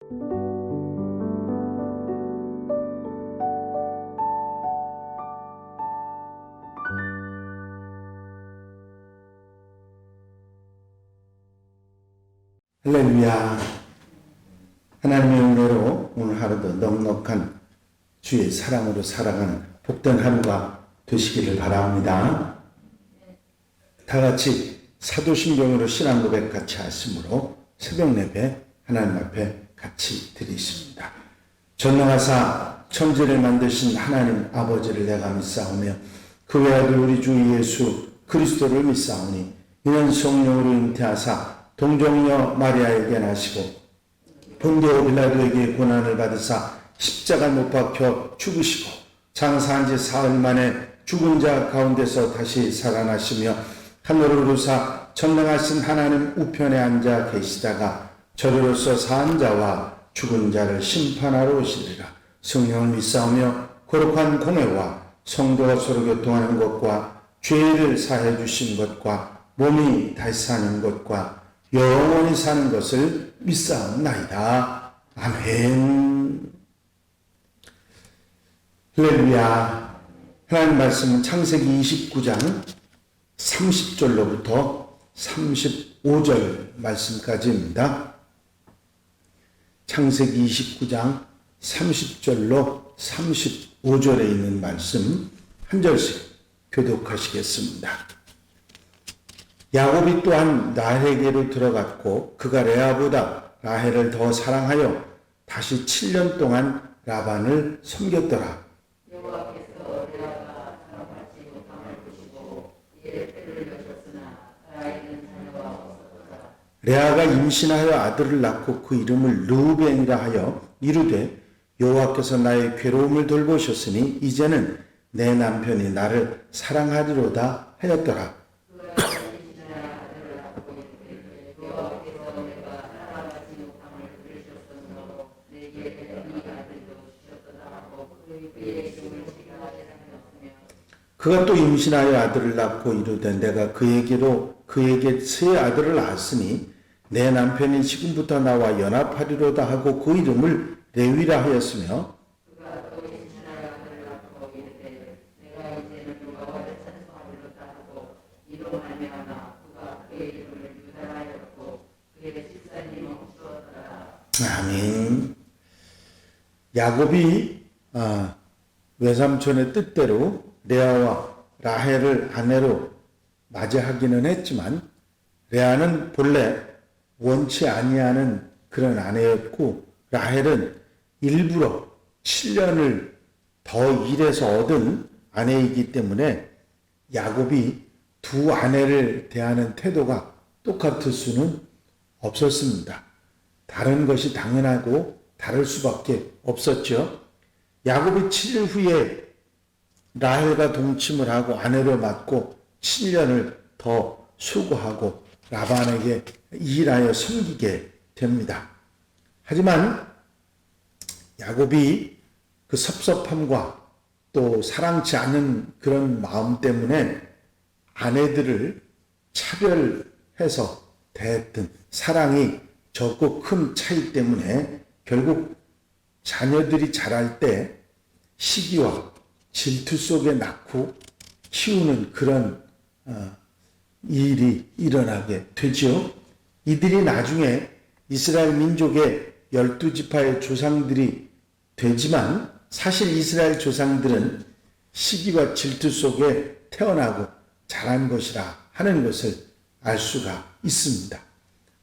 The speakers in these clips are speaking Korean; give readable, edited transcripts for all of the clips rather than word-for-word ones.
할렐루야. 하나님의 은혜로 오늘 하루도 넉넉한 주의 사랑으로 살아가는 복된 하루가 되시기를 바랍니다. 다 같이 사도신경으로 신앙 고백 같이 하심으로 새벽 예배 하나님 앞에 같이 드리십니다. 전능하사 천지를 만드신 하나님 아버지를 내가 믿사오며 그 외아들 우리 주 예수 그리스도를 믿사오니 이는 성령으로 잉태하사 동정녀 마리아에게 나시고 본디오 빌라도에게 고난을 받으사 십자가 못 박혀 죽으시고 장사한 지 사흘 만에 죽은 자 가운데서 다시 살아나시며 하늘을 오르사 전능하신 하나님 우편에 앉아 계시다가 저리로서 산 자와 죽은 자를 심판하러 오시리라. 성령을 믿사오며 거룩한 공회와 성도가 서로 교통하는 것과 죄를 사해 주신 것과 몸이 다시 사는 것과 영원히 사는 것을 믿사옵나이다. 아멘. 할렐루야. 하나님 말씀은 창세기 29장 30절로부터 35절 말씀까지입니다. 창세기 29장 30절로 35절에 있는 말씀 한 절씩 교독하시겠습니다. 야곱이 또한 라헬에게로 들어갔고 그가 레아보다 라헬을 더 사랑하여 다시 7년 동안 라반을 섬겼더라. 여호와께서 레아가 사랑받지 못함을 보시고 이에 때를 여셨으나 라헬은 자녀가 없었더라. 레아가 임신하여 아들을 낳고 그 이름을 르우벤이라 하여 이르되 여호와께서 나의 괴로움을 돌보셨으니 이제는 내 남편이 나를 사랑하리로다 하였더라. 그가 또 임신하여 아들을 낳고 이르되 내가 그에게 세 아들을 낳았으니 내 남편이 지금부터 나와 연합하리로다 하고 그 이름을 레위라 하였으며 그가 또 임신하여 아들을 낳고 이르되 내가 이제는 여호와를 찬송하리로다 하고 이로 말미암아 그가 그의 이름을 유다라 하였고 그의 집사님은 주었더라. 아멘. 야곱이 외삼촌의 뜻대로 레아와 라헬을 아내로 맞이하기는 했지만 레아는 본래 원치 아니하는 그런 아내였고 라헬은 일부러 7년을 더 일해서 얻은 아내이기 때문에 야곱이 두 아내를 대하는 태도가 똑같을 수는 없었습니다. 다른 것이 당연하고 다를 수밖에 없었죠. 야곱이 7일 후에 라헬과 동침을 하고 아내로 맞고 7년을 더 수고하고 라반에게 일하여 섬기게 됩니다. 하지만 야곱이 그 섭섭함과 또 사랑치 않는 그런 마음 때문에 아내들을 차별해서 대했던 사랑이 적고 큰 차이 때문에 결국 자녀들이 자랄 때 시기와 질투 속에 낳고 키우는 그런 일이 일어나게 되죠. 이들이 나중에 이스라엘 민족의 12지파의 조상들이 되지만 사실 이스라엘 조상들은 시기와 질투 속에 태어나고 자란 것이라 하는 것을 알 수가 있습니다.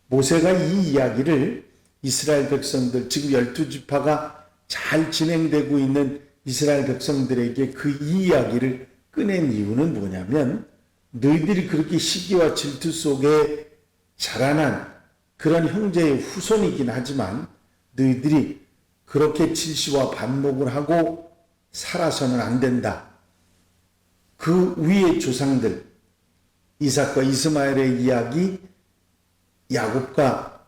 모세가 이 이야기를 이스라엘 백성들, 지금 12지파가 잘 진행되고 있는 이스라엘 백성들에게 그 이야기를 꺼낸 이유는 뭐냐면 너희들이 그렇게 시기와 질투 속에 자라난 그런 형제의 후손이긴 하지만 너희들이 그렇게 질시와 반목을 하고 살아서는 안 된다. 그 위의 조상들 이삭과 이스마엘의 이야기, 야곱과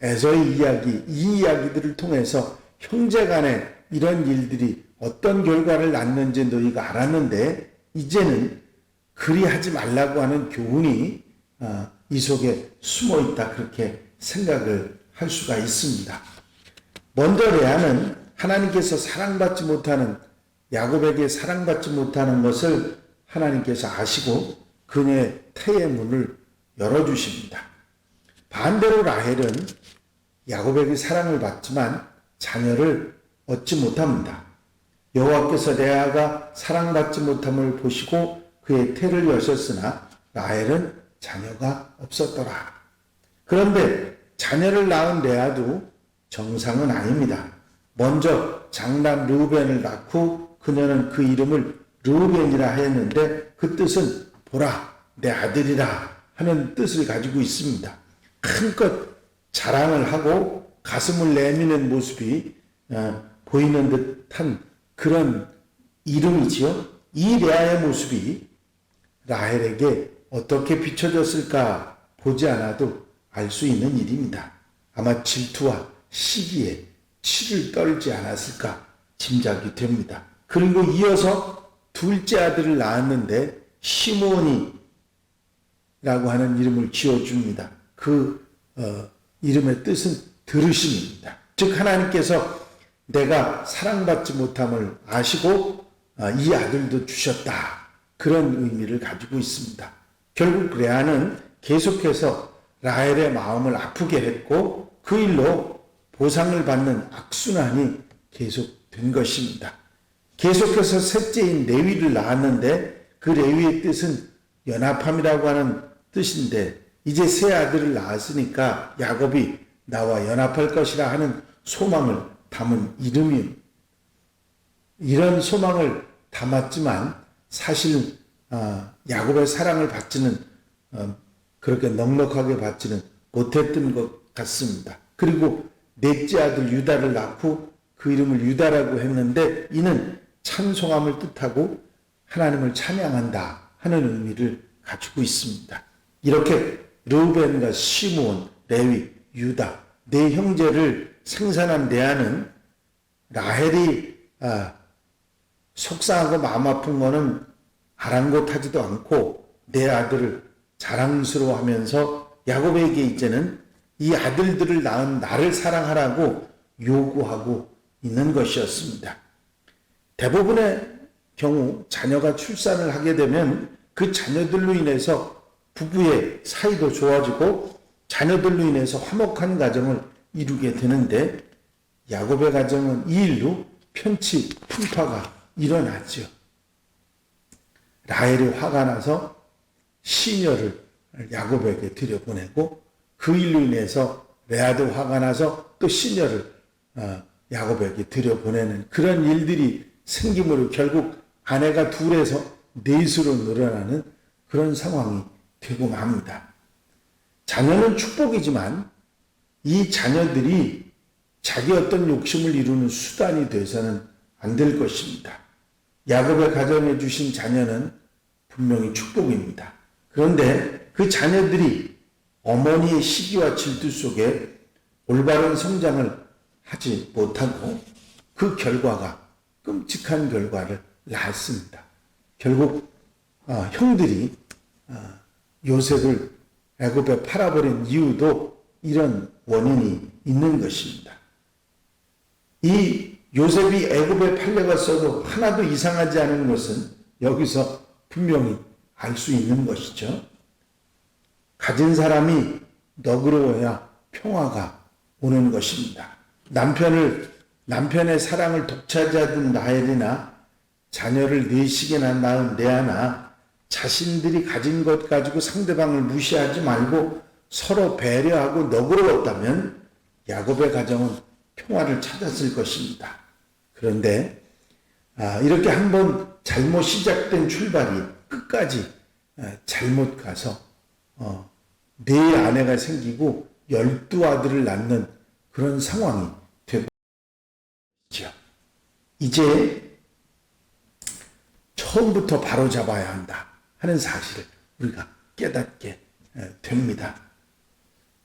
에서의 이야기, 이 이야기들을 통해서 형제간에 이런 일들이 어떤 결과를 낳는지 너희가 알았는데 이제는 그리하지 말라고 하는 교훈이 이 속에 숨어 있다, 그렇게 생각을 할 수가 있습니다. 먼저 레아는 하나님께서 사랑받지 못하는 야곱에게 사랑받지 못하는 것을 하나님께서 아시고 그녀의 태의 문을 열어주십니다. 반대로 라헬은 야곱에게 사랑을 받지만 자녀를 얻지 못합니다. 여호와께서 레아가 사랑받지 못함을 보시고 그의 태를 여셨으나 라헬은 자녀가 없었더라. 그런데 자녀를 낳은 레아도 정상은 아닙니다. 먼저 장남 르우벤을 낳고 그녀는 그 이름을 르우벤이라 했는데 그 뜻은 보라 내 아들이라 하는 뜻을 가지고 있습니다. 한껏 자랑을 하고 가슴을 내미는 모습이 보이는 듯한 그런 이름이지요. 이 레아의 모습이 라헬에게 어떻게 비춰졌을까 보지 않아도 알 수 있는 일입니다. 아마 질투와 시기에 치를 떨지 않았을까 짐작이 됩니다. 그리고 이어서 둘째 아들을 낳았는데 시므온이라고 하는 이름을 지어줍니다. 그 이름의 뜻은 들으심입니다. 즉 하나님께서 내가 사랑받지 못함을 아시고 이 아들도 주셨다. 그런 의미를 가지고 있습니다. 결국 레아는 계속해서 라헬의 마음을 아프게 했고 그 일로 보상을 받는 악순환이 계속된 것입니다. 계속해서 셋째인 레위를 낳았는데 그 레위의 뜻은 연합함이라고 하는 뜻인데 이제 세 아들을 낳았으니까 야곱이 나와 연합할 것이라 하는 소망을 담은 이름이 이런 소망을 담았지만 사실 야곱의 사랑을 받지는 그렇게 넉넉하게 받지는 못했던 것 같습니다. 그리고 넷째 아들 유다를 낳고 그 이름을 유다라고 했는데 이는 찬송함을 뜻하고 하나님을 찬양한다 하는 의미를 가지고 있습니다. 이렇게 르우벤과 시므온, 레위, 유다 네 형제를 생산한 레아는 라헬이 속상하고 마음 아픈 거는 아랑곳하지도 않고 내 아들을 자랑스러워하면서 야곱에게 이제는 이 아들들을 낳은 나를 사랑하라고 요구하고 있는 것이었습니다. 대부분의 경우 자녀가 출산을 하게 되면 그 자녀들로 인해서 부부의 사이도 좋아지고 자녀들로 인해서 화목한 가정을 이루게 되는데 야곱의 가정은 이 일로 편치 풍파가 일어났죠. 라헬이 화가 나서 시녀를 야곱에게 들여보내고 그 일로 인해서 레아도 화가 나서 또 시녀를 야곱에게 들여보내는 그런 일들이 생김으로 결국 아내가 둘에서 넷으로 늘어나는 그런 상황이 되고 맙니다. 자녀는 축복이지만 이 자녀들이 자기 어떤 욕심을 이루는 수단이 돼서는 안 될 것입니다. 야곱의 가정에 주신 자녀는 분명히 축복입니다. 그런데 그 자녀들이 어머니의 시기와 질투 속에 올바른 성장을 하지 못하고 그 결과가 끔찍한 결과를 낳았습니다. 결국 형들이 요셉을 애굽에 팔아버린 이유도 이런 원인이 있는 것입니다. 이 요셉이 애굽에 팔려갔어도 하나도 이상하지 않은 것은 여기서 분명히 알 수 있는 것이죠. 가진 사람이 너그러워야 평화가 오는 것입니다. 남편의 사랑을 독차지하던 라헬이나 자녀를 넷씩이나 낳은 레아나 자신들이 가진 것 가지고 상대방을 무시하지 말고 서로 배려하고 너그러웠다면 야곱의 가정은 평화를 찾았을 것입니다. 그런데 이렇게 한번 잘못 시작된 출발이 끝까지 잘못 가서 네 아내가 생기고 12아들을 낳는 그런 상황이 되고 있죠. 이제 처음부터 바로 잡아야 한다 하는 사실을 우리가 깨닫게 됩니다.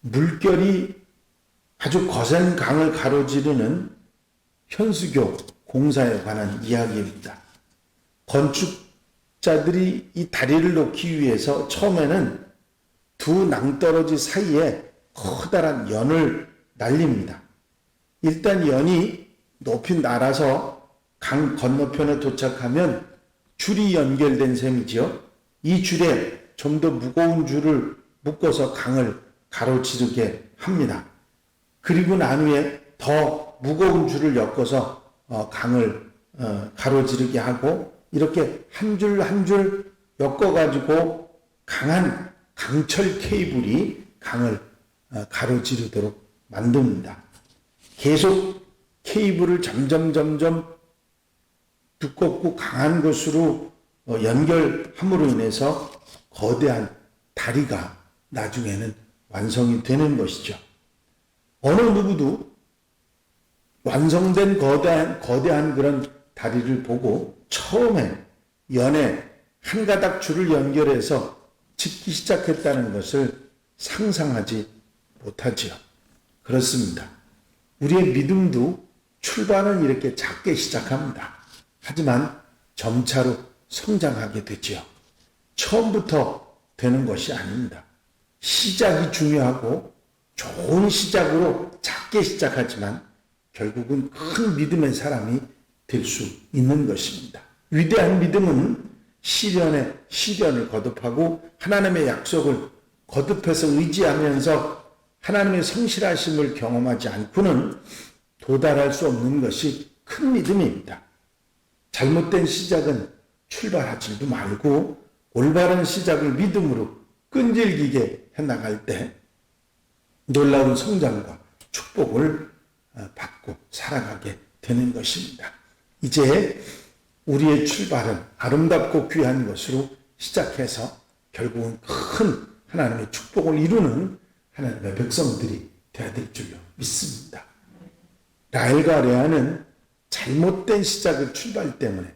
물결이 아주 거센 강을 가로지르는 현수교 공사에 관한 이야기입니다. 건축자들이 이 다리를 놓기 위해서 처음에는 두 낭떠러지 사이에 커다란 연을 날립니다. 일단 연이 높이 날아서 강 건너편에 도착하면 줄이 연결된 셈이지요. 이 줄에 좀 더 무거운 줄을 묶어서 강을 가로지르게 합니다. 그리고 난 후에 더 무거운 줄을 엮어서 강을 가로지르게 하고 이렇게 한 줄 한 줄 엮어가지고 강한 강철 케이블이 강을 가로지르도록 만듭니다. 계속 케이블을 점점 두껍고 강한 것으로 연결함으로 인해서 거대한 다리가 나중에는 완성이 되는 것이죠. 어느 누구도 완성된 거대한 그런 다리를 보고 처음에 연에 한 가닥 줄을 연결해서 짓기 시작했다는 것을 상상하지 못하지요. 그렇습니다. 우리의 믿음도 출발은 이렇게 작게 시작합니다. 하지만 점차로 성장하게 되지요. 처음부터 되는 것이 아닙니다. 시작이 중요하고 좋은 시작으로 작게 시작하지만 결국은 큰 믿음의 사람이 될 수 있는 것입니다. 위대한 믿음은 시련에 시련을 거듭하고 하나님의 약속을 거듭해서 의지하면서 하나님의 성실하심을 경험하지 않고는 도달할 수 없는 것이 큰 믿음입니다. 잘못된 시작은 출발하지도 말고 올바른 시작을 믿음으로 끈질기게 해나갈 때 놀라운 성장과 축복을 받고 살아가게 되는 것입니다. 이제 우리의 출발은 아름답고 귀한 것으로 시작해서 결국은 큰 하나님의 축복을 이루는 하나님의 백성들이 되어야 될 줄로 믿습니다. 라헬과 레아는 잘못된 시작의 출발 때문에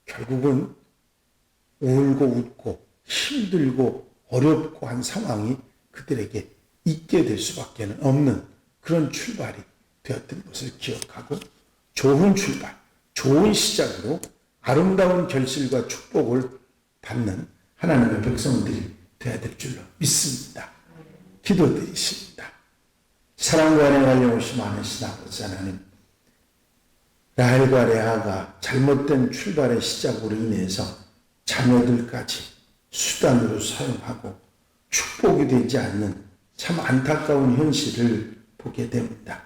결국은 울고 웃고 힘들고 어렵고 한 상황이 그들에게 있게 될 수밖에 없는 그런 출발이 되었던 것을 기억하고 좋은 출발, 좋은 시작으로 아름다운 결실과 축복을 받는 하나님의 백성들이 되어야 될 줄로 믿습니다. 기도드리십니다. 사랑과 은혜가 영원히 많으신 아버지 하나님, 라헬과 레아가 잘못된 출발의 시작으로 인해서 자녀들까지 수단으로 사용하고 축복이 되지 않는 참 안타까운 현실을 보게 됩니다.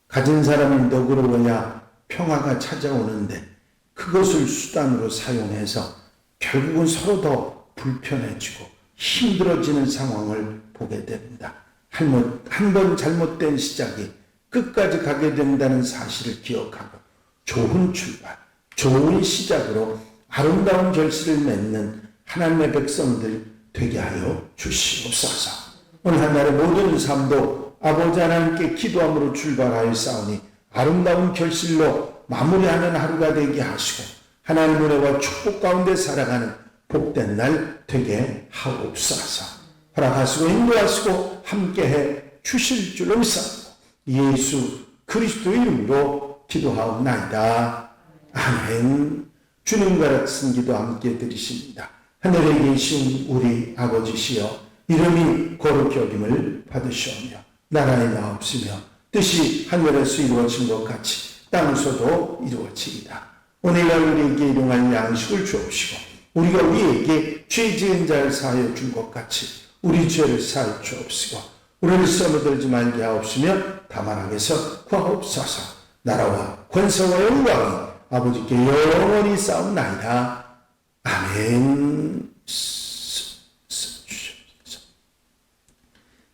가진 사람이 너그러워야 평화가 찾아오는데 그것을 수단으로 사용해서 결국은 서로 더 불편해지고 힘들어지는 상황을 보게 됩니다. 한 번 잘못된 시작이 끝까지 가게 된다는 사실을 기억하고 좋은 출발, 좋은 시작으로 아름다운 결실을 맺는 하나님의 백성들 되게 하여 주시옵소서. 오늘 한 날의 모든 삶도 아버지 하나님께 기도함으로 출발하여 싸우니 아름다운 결실로 마무리하는 하루가 되게 하시고 하나님의 은혜와 축복 가운데 살아가는 복된 날 되게 하옵소서. 허락하시고 인도하시고 함께해 주실 줄로 믿사옵고 예수 그리스도의 이름으로 기도하옵나이다. 아멘. 주님과 같은 기도 함께 드리십니다. 하늘에 계신 우리 아버지시여 이름이 거룩히 여김을 받으시오며 나라의 나옵시며 뜻이 하늘에서 이루어진 것 같이 땅에서도 이루어지이다. 오늘날 우리에게 일용할 양식을 주옵시고 우리가 우리에게 죄 지은 자를 사하여 준 것 같이 우리 죄를 사하여 주옵시고 우리를 시험에 들지 말게 하옵시며 다만 악에서 구하옵소서. 나라와 권세와 영광이 아버지께 영원히 싸움나이다. 아멘.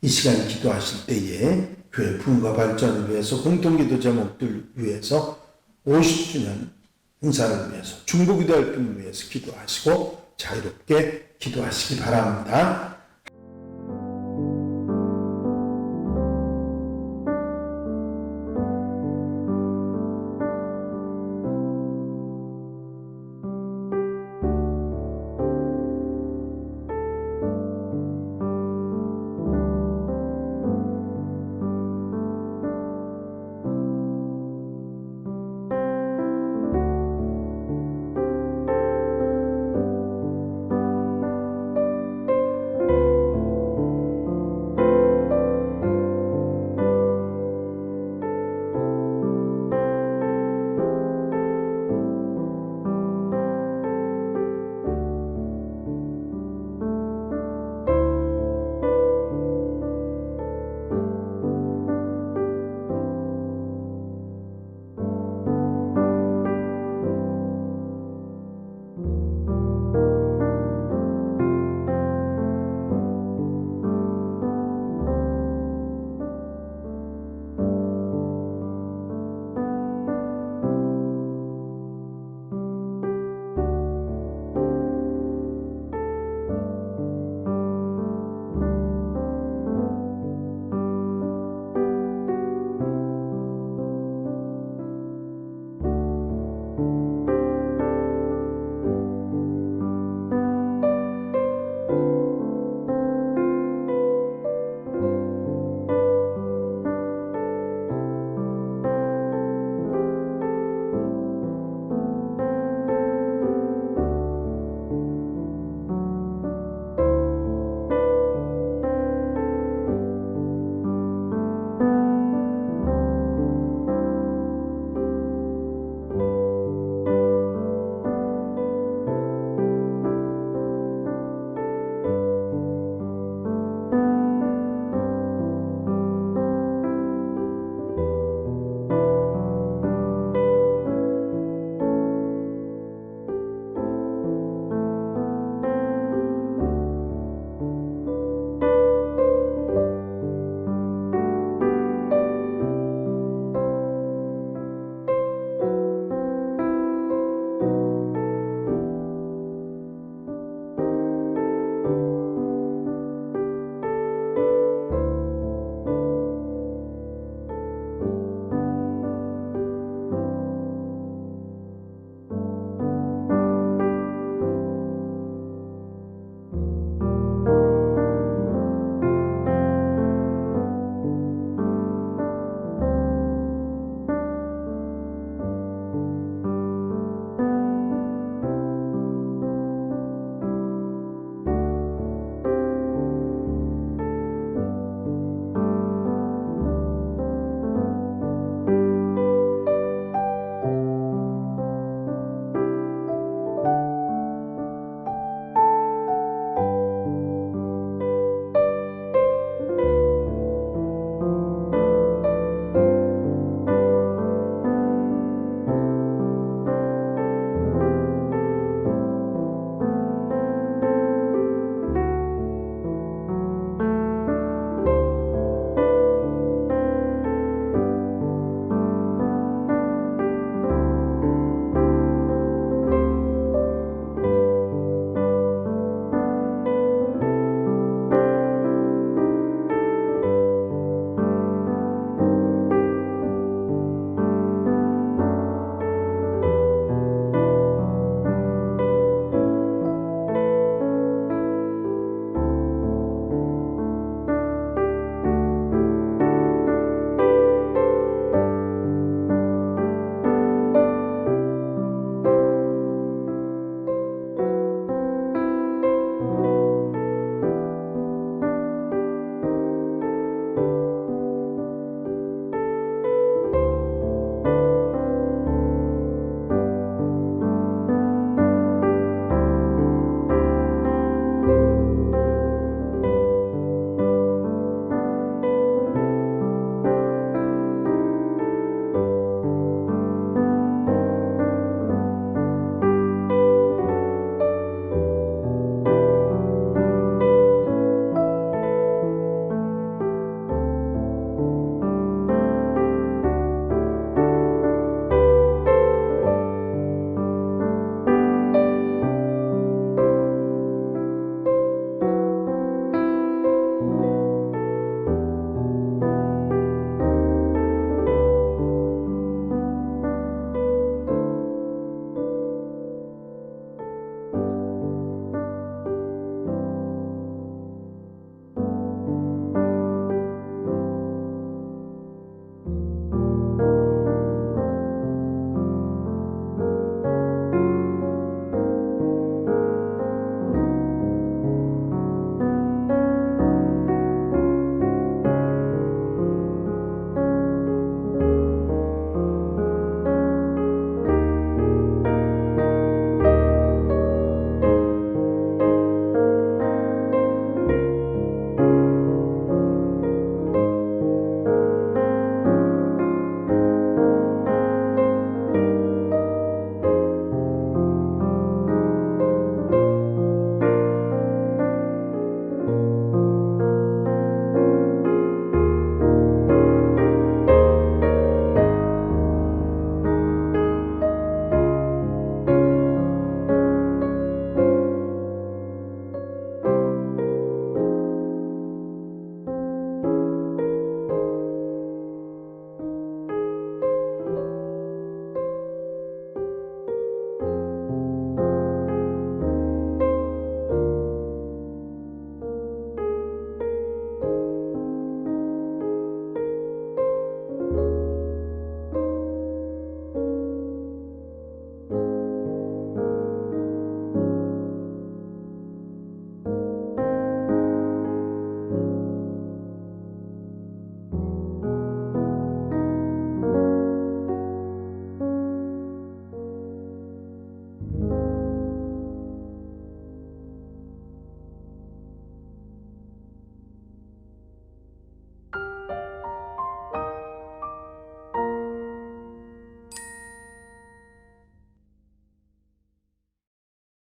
이 시간 기도하실 때에 교회 부흥과 발전을 위해서 공동기도 제목들 위해서 50주년 행사를 위해서 중보기도 활동을 위해서 기도하시고 자유롭게 기도하시기 바랍니다.